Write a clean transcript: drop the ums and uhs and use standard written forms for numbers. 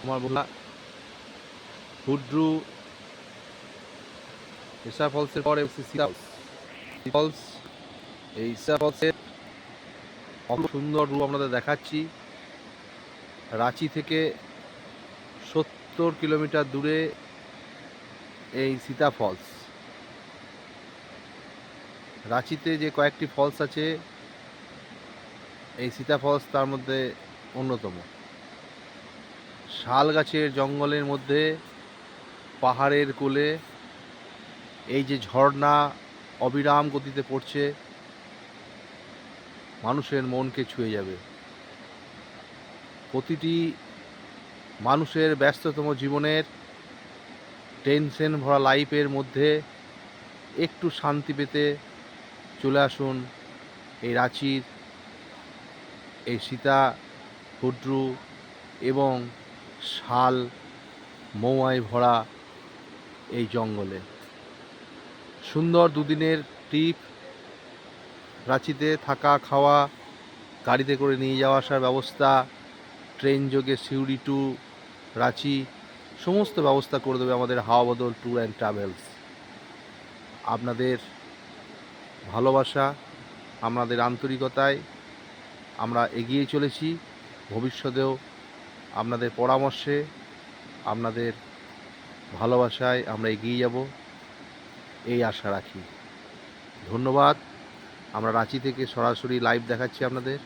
আমার বন্ধুরা হুড্রু ঈশা ফলসের পরে সিতা ফলস। এই ঈশা ফলসের অত সুন্দর রূপ আপনাদের দেখাচ্ছি। রাঁচি থেকে 70 কিলোমিটার দূরে এই সীতা ফলস। রাঁচিতে যে কয়েকটি ফলস আছে, এই সীতা ফলস তার মধ্যে অন্যতম। শাল গাছের জঙ্গলের মধ্যে পাহাড়ের কোলে এই যে ঝর্ণা অবিরাম গতিতে পড়ছে, মানুষের মনকে ছুঁয়ে যাবে। প্রতিটি মানুষের ব্যস্ততম জীবনের টেনশন ভরা লাইফের মধ্যে একটু শান্তি পেতে চলে আসুন এই রাঁচির এই সীতা, হুড্রু এবং শাল মৌয়ায় ভরা এই জঙ্গলে। সুন্দর দুদিনের ট্রিপ। রাঁচিতে থাকা খাওয়া, গাড়িতে করে নিয়ে যাওয়া আসার ব্যবস্থা, ট্রেন যোগে সিউড়ি টু রাঁচি সমস্ত ব্যবস্থা করে দেবে আমাদের হাওয়া বদল ট্যুর অ্যান্ড ট্রাভেলস। আপনাদের ভালোবাসা, আপনাদের আন্তরিকতায় আমরা এগিয়ে চলেছি। ভবিষ্যতেও আপনাদের পরামর্শে, আপনাদের ভালোবাসায় আমরা এগিয়ে যাব, এই আশা রাখি। ধন্যবাদ। আমরা রাঁচি থেকে সরাসরি লাইভ দেখাচ্ছি আপনাদের।